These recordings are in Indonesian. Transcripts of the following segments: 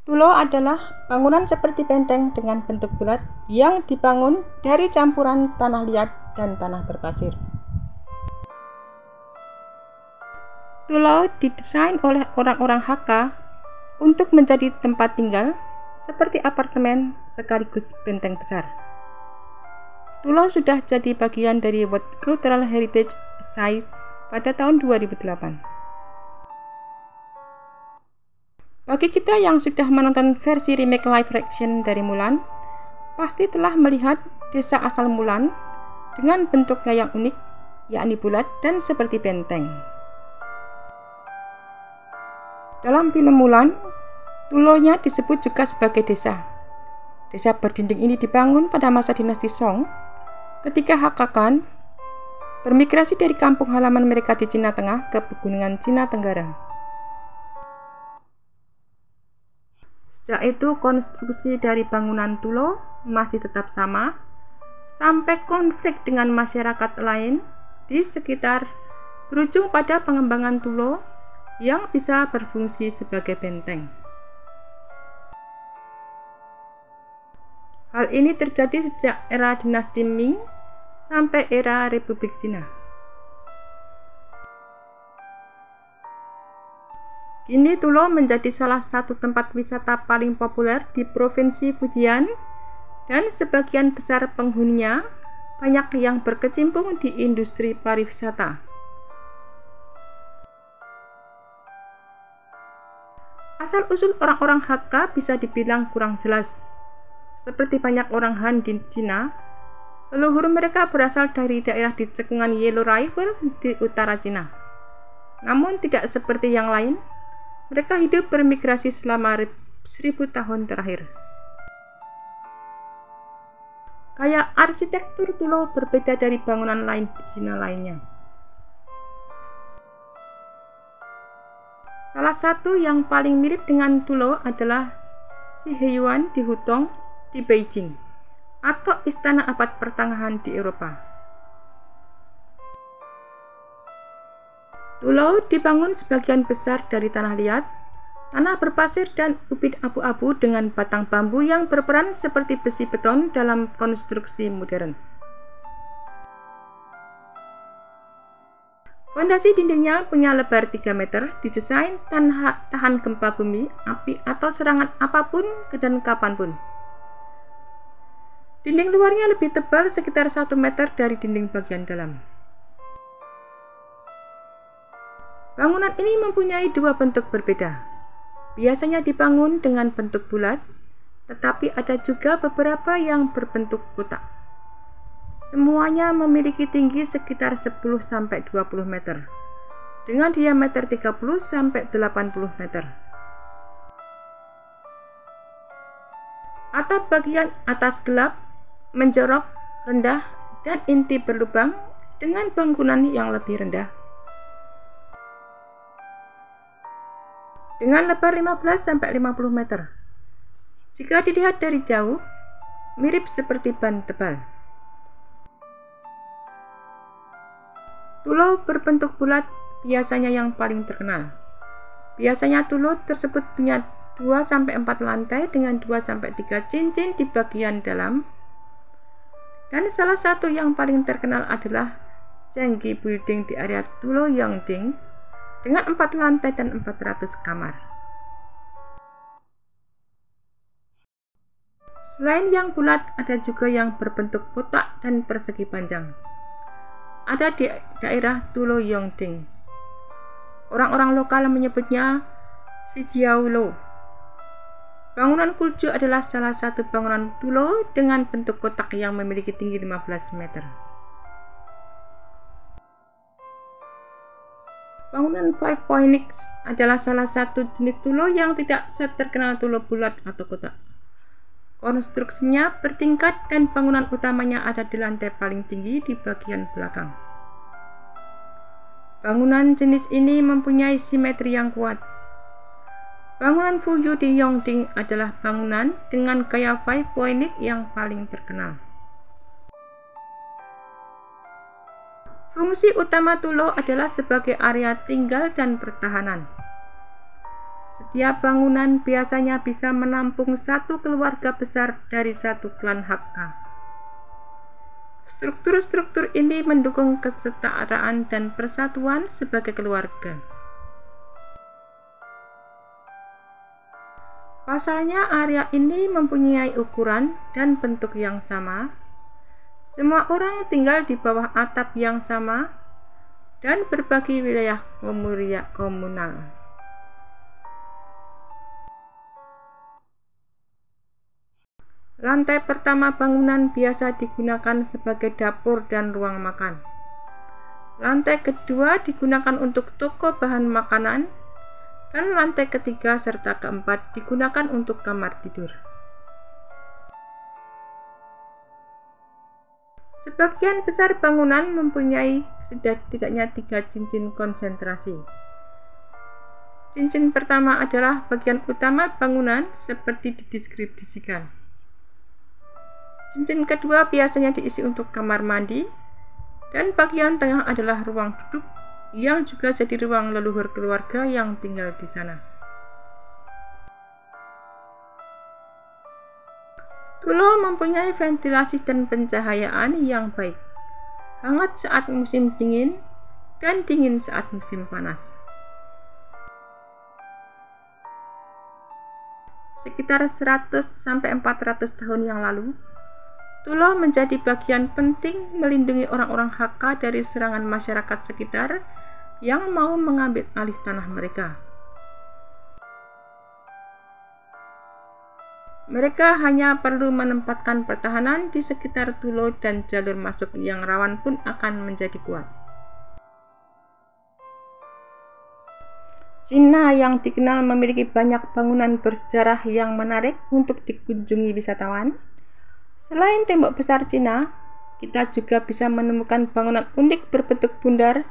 Tulo adalah bangunan seperti benteng dengan bentuk bulat yang dibangun dari campuran tanah liat dan tanah berpasir. Tulo didesain oleh orang-orang Hakka untuk menjadi tempat tinggal seperti apartemen sekaligus benteng besar. Tulo sudah jadi bagian dari World Cultural Heritage Sites pada tahun 2008. Bagi kita yang sudah menonton versi remake live action dari Mulan, pasti telah melihat desa asal Mulan dengan bentuknya yang unik, yakni bulat dan seperti benteng. Dalam film Mulan, Tulonya disebut juga sebagai desa. Desa berdinding ini dibangun pada masa dinasti Song ketika Hakka Khan bermigrasi dari kampung halaman mereka di Cina Tengah ke pegunungan Cina Tenggara. Sejak itu konstruksi dari bangunan Tulo masih tetap sama sampai konflik dengan masyarakat lain di sekitar berujung pada pengembangan Tulo yang bisa berfungsi sebagai benteng. Hal ini terjadi sejak era dinasti Ming sampai era Republik Cina. Kini Tulo menjadi salah satu tempat wisata paling populer di Provinsi Fujian dan sebagian besar penghuninya banyak yang berkecimpung di industri pariwisata. Asal-usul orang-orang Hakka bisa dibilang kurang jelas. Seperti banyak orang Han di Cina, leluhur mereka berasal dari daerah di cekungan Yellow River di utara Cina. Namun tidak seperti yang lain, mereka hidup bermigrasi selama 1000 tahun terakhir. Gaya arsitektur Tulo berbeda dari bangunan lain di Cina lainnya. Salah satu yang paling mirip dengan Tulo adalah Shiheyuan di Hutong di Beijing, atau istana abad pertengahan di Eropa. Tulo dibangun sebagian besar dari tanah liat, tanah berpasir dan ubin abu-abu dengan batang bambu yang berperan seperti besi beton dalam konstruksi modern. Fondasi dindingnya punya lebar 3 meter, didesain tahan gempa bumi, api, atau serangan apapun dan kapanpun. Dinding luarnya lebih tebal sekitar 1 meter dari dinding bagian dalam. Bangunan ini mempunyai dua bentuk berbeda. Biasanya dibangun dengan bentuk bulat, tetapi ada juga beberapa yang berbentuk kotak. Semuanya memiliki tinggi sekitar 10-20 meter, dengan diameter 30-80 meter. Atap bagian atas gelap, menjorok, rendah, dan inti berlubang dengan bangunan yang lebih rendah. Dengan lebar 15-50 meter. Jika dilihat dari jauh, mirip seperti ban tebal. Tulo berbentuk bulat biasanya yang paling terkenal. Biasanya tulo tersebut punya 2-4 lantai dengan 2-3 cincin di bagian dalam. Dan salah satu yang paling terkenal adalah Chenggi Building di area Tulo Yongding dengan 4 lantai dan 400 kamar. Selain yang bulat, ada juga yang berbentuk kotak dan persegi panjang. Ada di daerah Tulo Yongding. Orang-orang lokal menyebutnya Shijiaolo. Bangunan Kulju adalah salah satu bangunan Tulo dengan bentuk kotak yang memiliki tinggi 15 meter. Bangunan Five Phoenix adalah salah satu jenis Tulo yang tidak terkenal Tulo bulat atau kotak. Konstruksinya bertingkat dan bangunan utamanya ada di lantai paling tinggi di bagian belakang. Bangunan jenis ini mempunyai simetri yang kuat. Bangunan Fuyu di Yongding adalah bangunan dengan gaya Five Phoenix yang paling terkenal. Fungsi utama Tulo adalah sebagai area tinggal dan pertahanan. Setiap bangunan biasanya bisa menampung satu keluarga besar dari satu klan Hakka. Struktur-struktur ini mendukung kesetaraan dan persatuan sebagai keluarga. Pasalnya, area ini mempunyai ukuran dan bentuk yang sama. Semua orang tinggal di bawah atap yang sama dan berbagi wilayah komunal. Lantai pertama bangunan biasa digunakan sebagai dapur dan ruang makan. Lantai kedua digunakan untuk toko bahan makanan, dan lantai ketiga serta keempat digunakan untuk kamar tidur. Sebagian besar bangunan mempunyai setidaknya 3 cincin konsentrasi. Cincin pertama adalah bagian utama bangunan seperti dideskripsikan. Cincin kedua biasanya diisi untuk kamar mandi, dan bagian tengah adalah ruang duduk yang juga jadi ruang leluhur keluarga yang tinggal di sana. Tulo mempunyai ventilasi dan pencahayaan yang baik, hangat saat musim dingin dan dingin saat musim panas. Sekitar 100-400 tahun yang lalu, Tulo menjadi bagian penting melindungi orang-orang Hakka dari serangan masyarakat sekitar yang mau mengambil alih tanah mereka. Mereka hanya perlu menempatkan pertahanan di sekitar Tulo dan jalur masuk yang rawan pun akan menjadi kuat. Cina yang dikenal memiliki banyak bangunan bersejarah yang menarik untuk dikunjungi wisatawan. Selain tembok besar Cina, kita juga bisa menemukan bangunan unik berbentuk bundar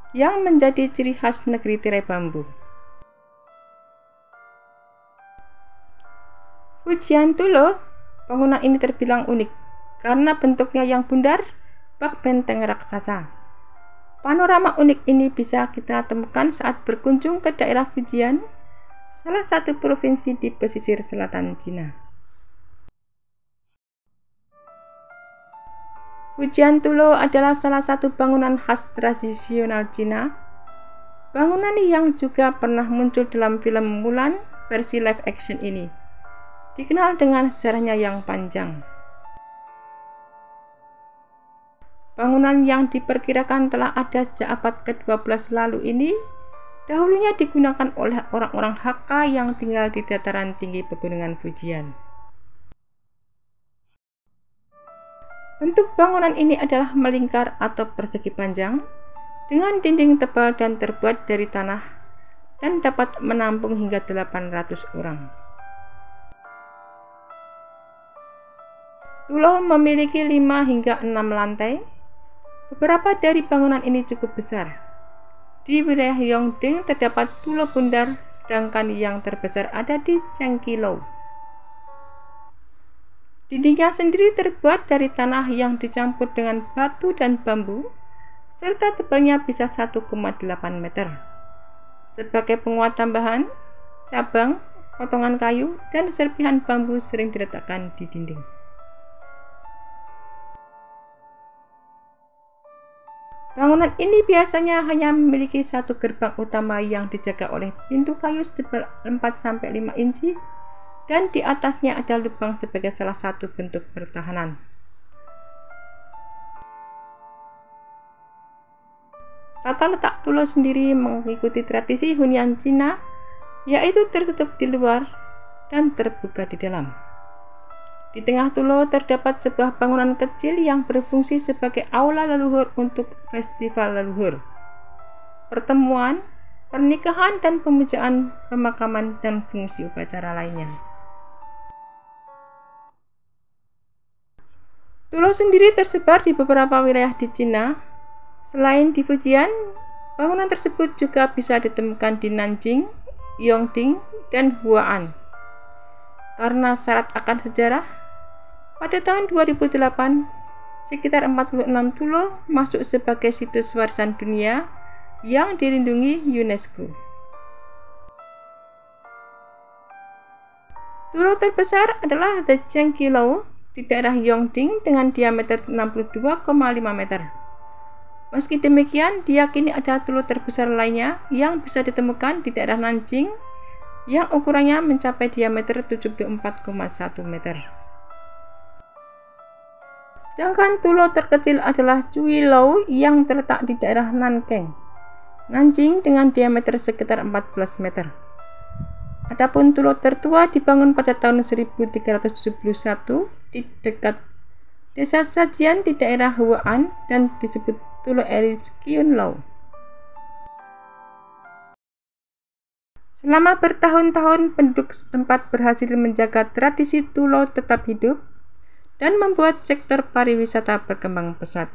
yang menjadi ciri khas negeri tirai bambu. Fujian Tulo, bangunan ini terbilang unik karena bentuknya yang bundar bak benteng raksasa. Panorama unik ini bisa kita temukan saat berkunjung ke daerah Fujian, salah satu provinsi di pesisir selatan Cina. Fujian Tulo adalah salah satu bangunan khas tradisional Cina. Bangunan yang juga pernah muncul dalam film Mulan versi live action ini, dikenal dengan sejarahnya yang panjang. Bangunan yang diperkirakan telah ada sejak abad ke-12 lalu ini dahulunya digunakan oleh orang-orang Hakka yang tinggal di dataran tinggi pegunungan Fujian. Bentuk bangunan ini adalah melingkar atau persegi panjang dengan dinding tebal dan terbuat dari tanah dan dapat menampung hingga 800 orang. Tulo memiliki 5 hingga 6 lantai. Beberapa dari bangunan ini cukup besar. Di wilayah Yongding terdapat Tulo bundar, sedangkan yang terbesar ada di Chengkilo. Dindingnya sendiri terbuat dari tanah yang dicampur dengan batu dan bambu, serta tebalnya bisa 1,8 meter. Sebagai penguat tambahan, cabang, potongan kayu, dan serpihan bambu sering diletakkan di dinding. Bangunan ini biasanya hanya memiliki satu gerbang utama yang dijaga oleh pintu kayu setebal 4-5 inci, dan di atasnya ada lubang sebagai salah satu bentuk pertahanan. Tata letak Tulo sendiri mengikuti tradisi hunian Cina, yaitu tertutup di luar dan terbuka di dalam. Di tengah Tulo terdapat sebuah bangunan kecil yang berfungsi sebagai aula leluhur untuk festival leluhur, pertemuan, pernikahan, dan pemujaan, pemakaman, dan fungsi upacara lainnya. Tulo sendiri tersebar di beberapa wilayah di Cina. Selain di Fujian, bangunan tersebut juga bisa ditemukan di Nanjing, Yongding, dan Hua'an. Karena syarat akan sejarah, pada tahun 2008, sekitar 46 Tulo masuk sebagai situs warisan dunia yang dilindungi UNESCO. Tulo terbesar adalah The Chengki Lau di daerah Yongding dengan diameter 62,5 meter. Meski demikian, diyakini ada tulo terbesar lainnya yang bisa ditemukan di daerah Nanjing yang ukurannya mencapai diameter 74,1 meter. Sedangkan tulo terkecil adalah Cui Lau yang terletak di daerah Nankeng, Nanjing dengan diameter sekitar 14 meter. Adapun tulo tertua dibangun pada tahun 1371 di dekat Desa Sajian di daerah Huan dan disebut Tulo Eri Kiun Lau. Selama bertahun-tahun penduduk setempat berhasil menjaga tradisi tulo tetap hidup dan membuat sektor pariwisata berkembang pesat.